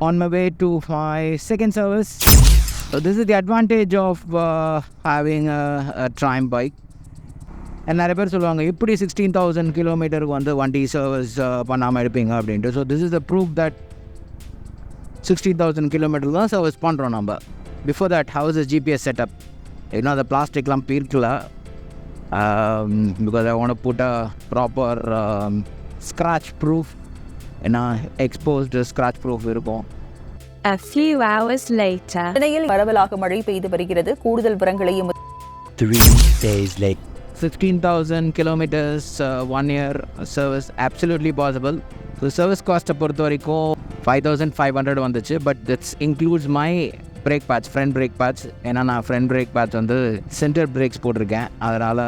on my way to my second service. So this is the advantage of having a Triumph bike. And நிறைய பேர் சொல்லுவாங்க இப்படி 16,000 கிலோமீட்டருக்கு வந்து வண்டி சர்வீஸ் பண்ணாமல் இருப்பீங்க அப்படின்ட்டு. So this is the proof that 16,000 kilometre தான் சர்வீஸ் பண்ணுறோம் நம்ம. Before that house is GPS setup, இன்னும் அந்த பிளாஸ்டிக்லாம் பீர்க்கல. Because I want to put a proper scratch proof, ஏன்னா எக்ஸ்போஸ்டு ஸ்க்ராட்ச் ப்ரூஃப் இருக்கும். A few hours later. சென்னையில் பரவலாக மழை பெய்து வருகிறது. கூடுதல் விவரங்களையும் 3 days late. 16,000 kilometers, 1 year service, absolutely possible. So service cost பொறுத்த வரைக்கும் 5,500 வந்துச்சு. But that's includes my brake pads, front brake pads. ஏன்னா நான் ஃப்ரண்ட் பிரேக் பேட்ச் வந்து சென்டர் பிரேக்ஸ் போட்டிருக்கேன். அதனால்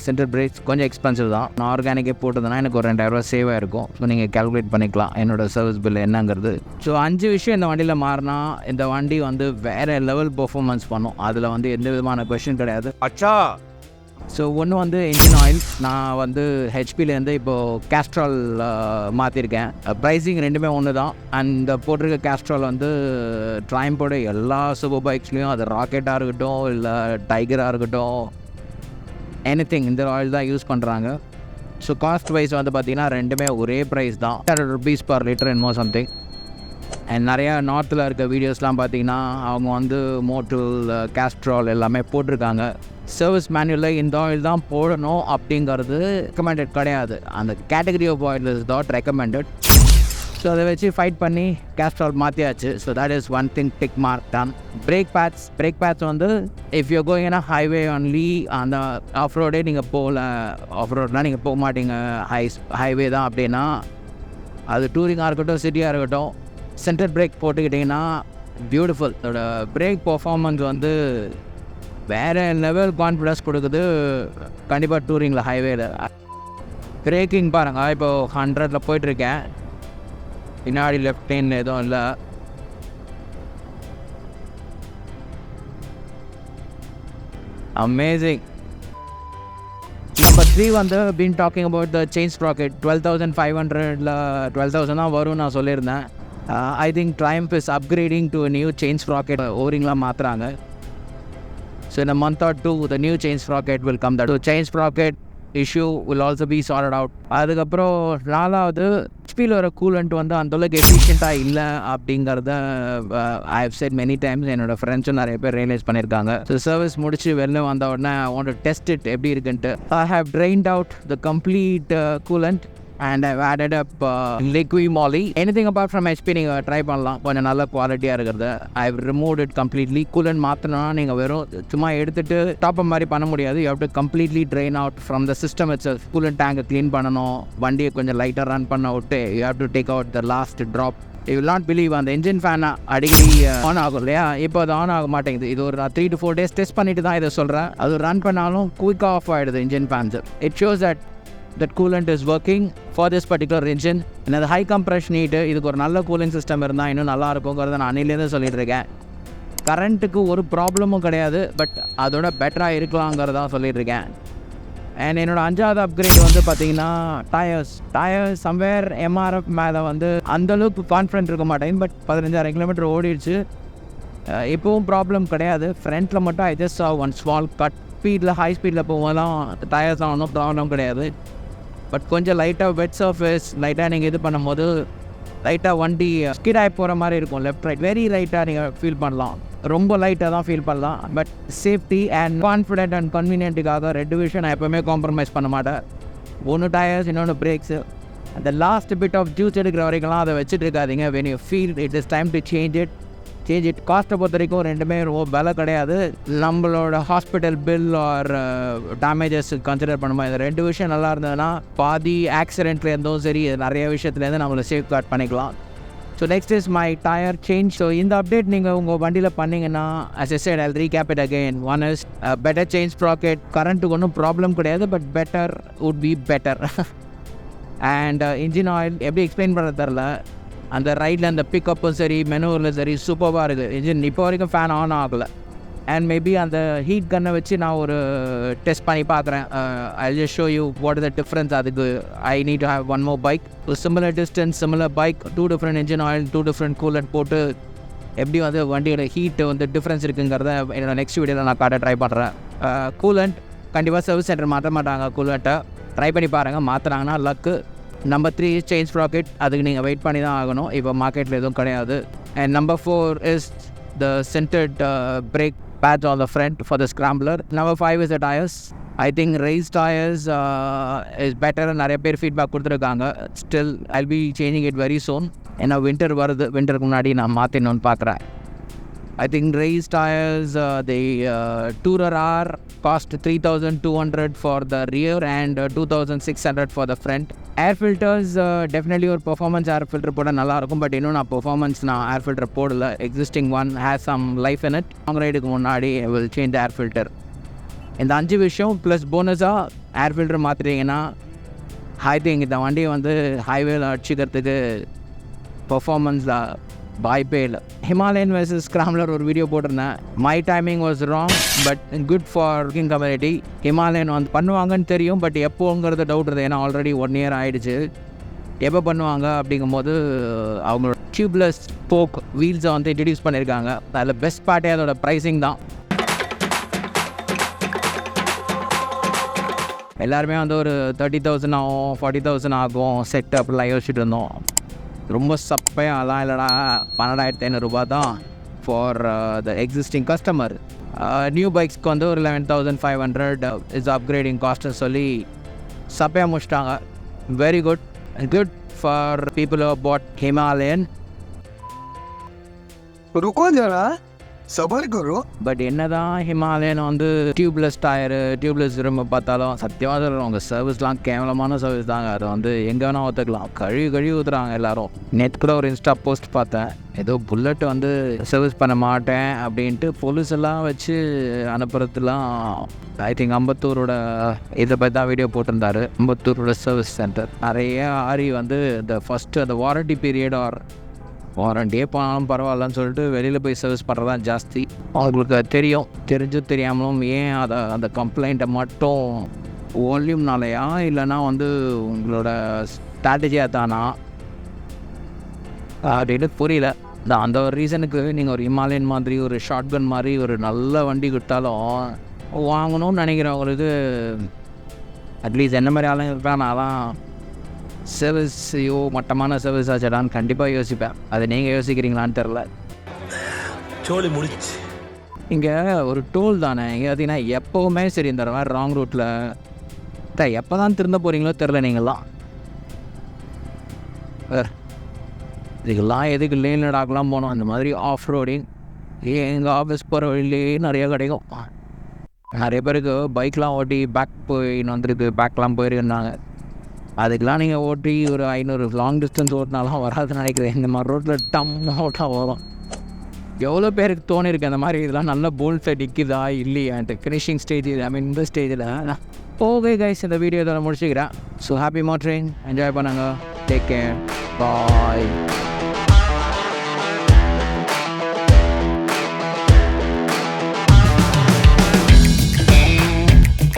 சென்டர் பிரேக்ஸ் கொஞ்சம் எக்ஸ்பென்சிவ் தான். நான் ஆர்கானிக்கே போட்டதுன்னா எனக்கு ஒரு 2,000 சேவ் ஆகிருக்கும். ஸோ நீங்கள் கேல்குலேட் பண்ணிக்கலாம் என்னோடய சர்வீஸ் பில் என்னங்கிறது. ஸோ 5 விஷயம் இந்த வண்டியில் மாறினா இந்த வண்டி வந்து வேறு லெவல் பெர்ஃபார்மன்ஸ் பண்ணும். அதில் வந்து எந்த விதமான கொஷின் கிடையாது. அச்சா. ஸோ ஒன்று வந்து இன்ஜின் ஆயில். நான் வந்து ஹெச்பிலேருந்து இப்போது கேஸ்ட்ரால் மாற்றிருக்கேன். ப்ரைஸிங் ரெண்டுமே ஒன்று தான். அண்ட் போட்டிருக்க கேஸ்ட்ரால் வந்து ட்ரையம்போட எல்லா சூப்பர் பைக்ஸ்லேயும், அது ராக்கெட்டாக இருக்கட்டும் இல்லை டைகராக இருக்கட்டும், எனிதிங் இந்த ஆயில் தான் யூஸ் பண்ணுறாங்க. ஸோ காஸ்ட் வைஸ் வந்து பார்த்திங்கன்னா ரெண்டுமே ஒரே ப்ரைஸ் தான், ₹100 per liter என்னமோ சம்திங். அண்ட் நிறையா நார்த்தில் இருக்க வீடியோஸ்லாம் பார்த்திங்கன்னா அவங்க வந்து மோட்டல், கேஸ்ட்ரால் எல்லாமே போட்டிருக்காங்க. சர்வீஸ் மேனுவலில் இந்த ஆயில் தான் போடணும் அப்படிங்கிறது ரெக்கமெண்டட் கிடையாது. அந்த category of oil is not recommended. So அதை வச்சு ஃபைட் பண்ணி கேஸ்ட்ரால் மாற்றியாச்சு. So that is one thing, tick mark done. Brake pads வந்து if you going in highway only, அந்த ஆஃப் ரோடே நீங்கள் போகல, ஆஃப் ரோட்னால் நீங்கள் போக மாட்டீங்க, ஹைவே தான் அப்படின்னா, அது டூரிங்காக இருக்கட்டும் சிட்டியாக இருக்கட்டும், சென்டர் பிரேக் போட்டுக்கிட்டிங்கன்னா பியூட்டிஃபுல். அதோட பிரேக் பர்ஃபார்மன்ஸ் வந்து வேறு லெவல் கான்ஃபிடன்ஸ் கொடுக்குது கண்டிப்பாக டூரிங்கில், ஹைவேல. பிரேக்கிங் பாருங்கள், இப்போது 100 போயிட்டுருக்கேன், பின்னாடி லெஃப்ட் லைன் எதுவும் இல்லை. அமேசிங். நம்பர் 3 வந்து been talking about the chain sprocket. 12,500ல் 12,000 தான் வரும்னு நான் சொல்லியிருந்தேன். I think Triumph is upgrading to new chain sprocket. ஓரிங்லாம் மாற்றுறாங்க. So in a month or 2, the new chain sprocket will come. That chain sprocket issue will also be sorted out. அதுக்கப்புறம் 4வது ஹெச்பியில் வர கூலண்ட் வந்து அந்தளவுக்கு எஃபிஷியண்ட்டாக இல்லை அப்படிங்கிறத I have said many times. என்னோடய ஃப்ரெண்ட்ஸும் நிறைய பேர் ரியலைஸ் பண்ணியிருக்காங்க. ஸோ சர்வீஸ் முடிச்சு வெளில வந்த உடனே I want to test it எப்படி இருக்குன்ட்டு. I have drained out the complete coolant and I've added up liquid moly. Anything apart from HP நீங்கள் ட்ரை பண்ணலாம், கொஞ்சம் நல்ல குவாலிட்டியாக இருக்கிறது. I've removed it completely. Coolant மாற்றினா நீங்கள் வெறும் சும்மா எடுத்துகிட்டு டாப் மாதிரி பண்ண முடியாது. You have to completely drain out from the system itself. Coolant டேங்கை க்ளீன் பண்ணணும், வண்டியை கொஞ்சம் லைட்டாக ரன் பண்ண விட்டு you have to take out the last drop. You will not believe, அந்த என்ஜின் ஃபேனை அடிக்கடி ஆன் ஆகும் இல்லையா, இப்போ அது ஆன் ஆக மாட்டேங்குது. இது ஒரு 3 to 4 days டெஸ்ட் பண்ணிட்டு தான் இதை சொல்கிறேன். அது ரன் பண்ணாலும் குயிக்காக ஆஃப் ஆகிடுது engine fans. It shows that coolant is working for this particular engine. And the high compression heat, இதுக்கு ஒரு நல்ல கூலிங் சிஸ்டம் இருந்தால் இன்னும் நல்லா இருக்குங்கிறத நான் அன்னிலேருந்து சொல்லிட்டு இருக்கேன். கரண்ட்டுக்கு ஒரு ப்ராப்ளமும் கிடையாது, பட் அதோட பெட்டராக இருக்கலாங்கிறதான் சொல்லிட்டு இருக்கேன். அண்ட் என்னோடய 5வது அப்கிரேட் வந்து பார்த்திங்கன்னா டயர்ஸ் சம்வேர் எம்ஆர்எஃப் மேலே வந்து அந்தளவுக்கு கான்ஃபிடென்ட் இருக்க மாட்டேன். பட் 15,000 கிலோமீட்டர் ஓடிடுச்சு, இப்போவும் ப்ராப்ளம் கிடையாது. ஃப்ரண்ட்டில் மட்டும் I just saw one small cut. High ஸ்பீடில் போகும்போதெல்லாம் டயர்ஸ்லாம் ஒன்றும் ப்ராப்ளம் கிடையாது. பட் கொஞ்சம் லைட்டாக வெட் சர்ஃபேஸ் லைட்டாக நீங்கள் இது பண்ணும்போது லைட்டாக வண்டி ஸ்கிட் ஆகி போகிற மாதிரி இருக்கும். லெஃப்ட் ரைட் வெரி லைட்டாக நீங்கள் ஃபீல் பண்ணலாம், ரொம்ப லைட்டாக தான் ஃபீல் பண்ணலாம். But safety and confident and கன்வீனியன்ட்டுக்காக 2 விஷயம் நான் எப்போவுமே காம்ப்ரமைஸ் பண்ண மாட்டேன். ஒன்று டயர்ஸ், இன்னொன்று பிரேக்ஸு. அந்த லாஸ்ட் பிட் ஆஃப் ஜூஸ் எடுக்கிற வரைக்கும்லாம் அதை வச்சுட்டு இருக்காதிங்க. When you feel it is time to change it. காஸ்ட்டை பொறுத்த வரைக்கும் ரெண்டுமே ரொம்ப விலை கிடையாது. நம்மளோட hospital bill or damages consider பண்ணும்போது இந்த 2 விஷயம் நல்லா இருந்ததுன்னா பாதி ஆக்சிடென்ட்ல இருந்தும் சரி நிறைய விஷயத்துலேருந்து நம்மளை சேஃப் கார்ட் பண்ணிக்கலாம். So next is my tyre change. So இந்த அப்டேட் நீங்கள் உங்கள் வண்டியில் பண்ணிங்கன்னா as I said, I'll recap it again. One is better chain sprocket. கரண்ட்டுக்கு ஒன்றும் ப்ராப்ளம் கிடையாது, but better would be better. And engine oil எப்படி explain பண்ண தெரில, அந்த ரைட்டில் அந்த பிக்கப்பும் சரி மெனுவில் சரி சூப்பராக இருக்குது. இன்ஜின் இப்போ வரைக்கும் ஃபேன் ஆன் ஆகலை. அண்ட் மேபி அந்த ஹீட் கன்னை வச்சு நான் ஒரு டெஸ்ட் பண்ணி பார்க்குறேன். I just show you what is the difference. அதுக்கு I need to have one more bike, similar distance, similar bike, 2 different engine oil, 2 different coolant போட்டு எப்படி வந்து வண்டியோட ஹீட்டு வந்து டிஃப்ரென்ஸ் இருக்குங்கிறத என்னோடய நெக்ஸ்ட் வீடியோவில் நான் காட்ட ட்ரை பண்ணுறேன். கூலண்ட் கண்டிப்பாக சர்வீஸ் சென்டர் மாற்ற மாட்டாங்க. கூலண்ட்டை ட்ரை பண்ணி பாருங்கள், மாற்றுறாங்கன்னா luck. Number 3 is chain sprocket. அதுக்கு நீங்கள் வெயிட் பண்ணி தான் ஆகணும், இப்போ மார்க்கெட்டில் எதுவும் கிடையாது. And number 4 is the centered brake pads on the front for the Scrambler. Number 5 is the tires. I think raised tires is better. நிறைய பேர் ஃபீட்பேக் கொடுத்துருக்காங்க. Still I'll be changing it very soon. ஏன்னா winter வருது, வின்டருக்கு முன்னாடி நான் மாற்றினோன்னு பார்க்குறேன். I think raised tires, the Tourer R cost 3,200 for the rear and 2,600 for the front. Air filters, definitely ஒரு performance air filter போட நல்லாயிருக்கும். பட் இன்னும் நான் performance air filter போடல. Existing one has some life in it. Long ரைடுக்கு முன்னாடி I will change the air filter. இந்த 5 விஷயம் ப்ளஸ் போனஸாக ஏர் ஃபில்டர் மாற்றிட்டீங்கன்னா ஐ திங்க் இந்த வண்டியை வந்து ஹைவேல அடிச்சுக்கிறதுக்கு பர்ஃபார்மன்ஸில் வாய்ப்பே இல்லை. ஹிமாலயன் vs ஸ்க்ராம்லர் ஒரு வீடியோ போட்டிருந்தேன். My timing was wrong but good for working community. Himalayan வந்து பண்ணுவாங்கன்னு தெரியும், பட் எப்போங்கிறது டவுட் இருக்குது. ஏன்னா ஆல்ரெடி 1 year ஆகிடுச்சு. எப்போ பண்ணுவாங்க அப்படிங்கும்போது அவங்களோட டியூப்லெஸ் ஸ்போக் வீல்ஸை வந்து இன்ட்ரடியூஸ் பண்ணியிருக்காங்க. அதில் பெஸ்ட் பார்ட்டே அதோட ப்ரைஸிங் தான். எல்லாருமே வந்து ஒரு 30,000 ஆகும், 40,000 ஆகும் செட் அப்படிலாம் யோசிச்சுட்டு இருந்தோம். ரொம்ப சப்பையாக அதெல்லாம் இல்லைடா, 12,500 தான் for the existing customer. New பைக்ஸ்க்கு வந்து ஒரு 11,500 இஸ் அப்கிரேடிங் காஸ்ட்னு சொல்லி சப்பையாக முடிச்சிட்டாங்க. Very good for people who bought Himalayan. रुको जरा सबर करो. பட் என்ன தான் ஹிமாலயன் வந்து டியூப்லெஸ் டயரு, டியூப்லெஸ் ரிம் பார்த்தாலும் சத்தியமாக சொல்கிறோம், உங்கள் சர்வீஸ்லாம் கேவலமான சர்வீஸ் தாங்க. அதை வந்து எங்கே வேணால் ஒத்துக்கலாம், கழுவி ஊற்றுறாங்க எல்லோரும். நேற்று கூட ஒரு இன்ஸ்டா போஸ்ட் பார்த்தேன், ஏதோ புல்லட் வந்து சர்வீஸ் பண்ண மாட்டேன் அப்படின்ட்டு போலீஸ் எல்லாம் வச்சு அனுப்புறதுலாம். ஐ திங்க் அம்பத்தூரோட இதை பற்றி தான் வீடியோ போட்டிருந்தாரு. அம்பத்தூரோட சர்வீஸ் சென்டர் நிறைய ஆரி வந்து இந்த ஃபஸ்ட்டு அந்த வாரண்டி பீரியட் ஆர் வாரண்டியே போனாலும் பரவாயில்லன்னு சொல்லிட்டு வெளியில் போய் சர்வீஸ் பண்ணுறதான் ஜாஸ்தி. அவங்களுக்கு தெரிஞ்சும் தெரியாமலும் ஏன் அந்த கம்ப்ளைண்ட்டை மட்டும் வால்யூம்னாலையா இல்லைனா வந்து உங்களோட ஸ்ட்ராட்டஜியாக தானா அப்படின்னு புரியல. அந்த ஒரு ரீசனுக்கு நீங்கள் ஒரு ஹிமாலயன் மாதிரி ஒரு ஷார்ட்கன் மாதிரி ஒரு நல்ல வண்டி கொடுத்தாலும் வாங்கணும்னு நினைக்கிறவங்களுக்கு அட்லீஸ்ட் என்ன மாதிரி ஆளுங்க இருக்கலாம். நான்லாம் சர்வீஸையோ மட்டமான சர்வீஸ் ஆச்சடான்னு கண்டிப்பாக யோசிப்பேன். அதை நீங்கள் யோசிக்கிறீங்களான்னு தெரில. சோழி முடிச்சு இங்கே ஒரு டோல் தானே இங்கே பார்த்தீங்கன்னா எப்போவுமே சரி இந்த மாதிரி ராங் ரூட்டில் எப்போ தான் திருந்த போகிறீங்களோ தெரில. நீங்கள்லாம் இதுக்கெல்லாம் எதுக்கு லேன் லடாக்லாம் போனோம். அந்த மாதிரி ஆஃப் ரோடிங் எங்கள் ஆஃபீஸ் போகிற வழியிலே நிறைய கிடைக்கும். நிறைய பேருக்கு பைக்லாம் ஓட்டி பேக் போயின்னு வந்துருக்கு, பேக்லாம் போயிருந்தாங்க. அதுக்கெலாம் நீங்கள் ஓட்டி ஒரு 500 லாங் டிஸ்டன்ஸ் ஓட்டினாலாம் வராதுன்னு நினைக்கிறேன். இந்த மாதிரி ரோட்டில் டம்மா ஓட்டா வரும். எவ்வளோ பேருக்கு தோணிருக்கு அந்த மாதிரி இதெல்லாம் நல்ல போல்ஸை நிற்குதா இல்லையான்ட்டு. ஃபினிஷிங் ஸ்டேஜ் இந்த ஸ்டேஜில் ஓகே கைஸ், இந்த வீடியோ இதெல்லாம் முடிச்சுக்கிறேன். ஸோ ஹாப்பி மோட்டரிங், என்ஜாய் பண்ணுங்க, டேக் கேர், பாய்.